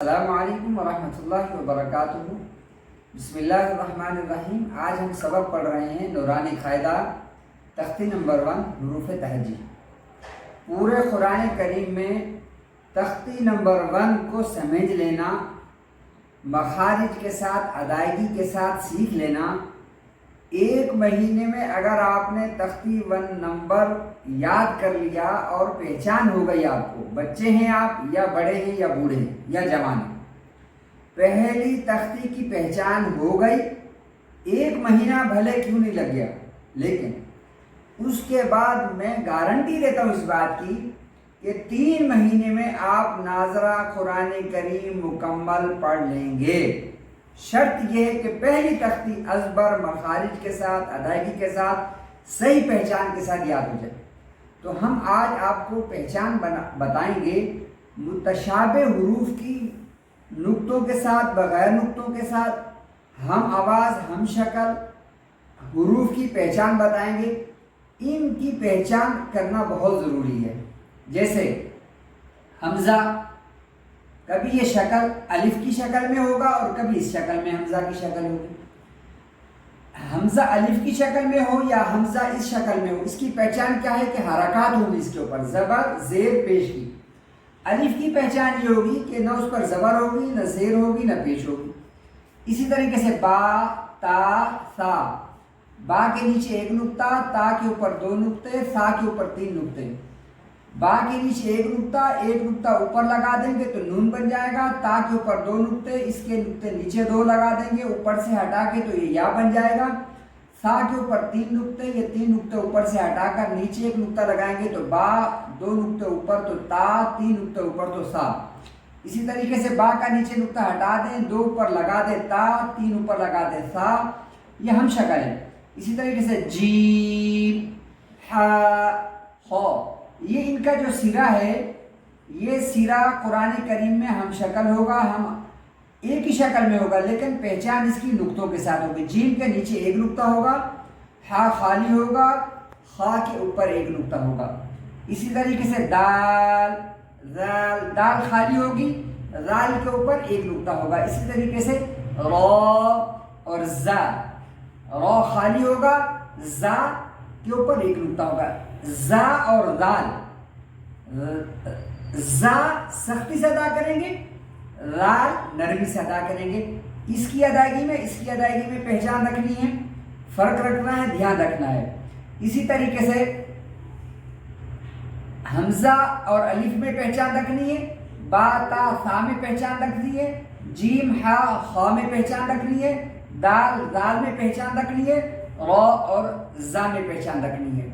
السلام علیکم ورحمۃ اللہ وبرکاتہ۔ بسم اللہ الرحمن الرحیم۔ آج ہم سبق پڑھ رہے ہیں نورانی قاعدہ تختی نمبر 1 حروف تہجی۔ پورے قرآن کریم میں تختی نمبر 1 کو سمجھ لینا، مخارج کے ساتھ ادائیگی کے ساتھ سیکھ لینا، ایک مہینے میں اگر آپ نے تختی 1 نمبر یاد کر لیا اور پہچان ہو گئی، آپ کو بچے ہیں آپ یا بڑے ہیں یا بوڑھے ہیں یا جوان ہیں، پہلی تختی کی پہچان ہو گئی، ایک مہینہ بھلے کیوں نہیں لگ گیا، لیکن اس کے بعد میں گارنٹی دیتا ہوں اس بات کی کہ 3 مہینے میں آپ ناظرہ قرآن کریم مکمل پڑھ لیں گے۔ شرط یہ ہے کہ پہلی تختی ازبر، مخارج کے ساتھ، ادائیگی کے ساتھ، صحیح پہچان کے ساتھ یاد ہو جائے۔ تو ہم آج آپ کو پہچان بتائیں گے متشابہ حروف کی، نقطوں کے ساتھ، بغیر نقطوں کے ساتھ، ہم آواز، ہم شکل حروف کی پہچان بتائیں گے۔ ان کی پہچان کرنا بہت ضروری ہے۔ جیسے حمزہ، کبھی یہ شکل الف کی شکل میں ہوگا اور کبھی اس شکل میں حمزہ کی شکل ہوگی۔ حمزہ الف کی شکل میں ہو یا حمزہ اس شکل میں ہو، اس کی پہچان کیا ہے کہ حرکات ہوگی اس کے اوپر، زبر، زیر، پیش کی۔ الف کی پہچان یہ ہوگی کہ نہ اس پر زبر ہوگی، نہ زیر ہوگی، نہ پیش ہوگی۔ اسی طریقے سے با، تا، سا، با کے نیچے 1 نقطہ، تا کے اوپر 2 نقطے، سا کے اوپر 3 نقطے۔ با کے نیچے 1 نقطہ اوپر لگا دیں گے تو نون بن جائے گا، تا کے اوپر 2 نقطے، اس کے نقطے نیچے 2 لگا دیں گے، اوپر سے ہٹا کے تو یہ یا بن جائے گا۔ سا کے اوپر 3 نقطے، یہ 3 نقطے اوپر سے ہٹا کر نیچے 1 نقطہ لگائیں گے تو با، 2 نقطے اوپر تو تا، 3 نقطے اوپر تو سا۔ اسی طریقے سے با کا نیچے نقطہ ہٹا دیں، 2 اوپر لگا دیں تا، 3 اوپر لگا دیں سا، یہ ہم شکل ہے۔ اسی طریقے سے جیم، ہا، خو، یہ ان کا جو سرا ہے، یہ سرا قرآن کریم میں ہم شکل ہوگا، ہم ایک ہی شکل میں ہوگا، لیکن پہچان اس کی نقطوں کے ساتھ ہوگی۔ جیم کے نیچے 1 نقطہ ہوگا، ہا خالی ہوگا، خا کے اوپر 1 نقطہ ہوگا۔ اسی طریقے سے دال، زال، دال خالی ہوگی، زال کے اوپر 1 نقطہ ہوگا۔ اسی طریقے سے رو اور زا، رو خالی ہوگا، زا کے اوپر 1 نقطہ ہوگا۔ زا اور دال، زا سختی سے ادا کریں گے، لال نرمی سے ادا کریں گے۔ اس کی ادائیگی میں پہچان رکھنی ہے، فرق رکھنا ہے، دھیان رکھنا ہے۔ اسی طریقے سے حمزہ اور الف میں پہچان رکھنی ہے، با، تا، سا میں پہچان رکھنی ہے، جیم، ہا، خا میں پہچان رکھنی ہے، دال، زال میں پہچان رکھنی ہے، رو اور زا میں پہچان رکھنی ہے۔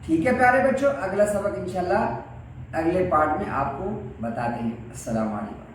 ٹھیک ہے پیارے بچوں، اگلا سبق انشاءاللہ اگلے پارٹ میں آپ کو بتا دیں گے۔ السلام علیکم۔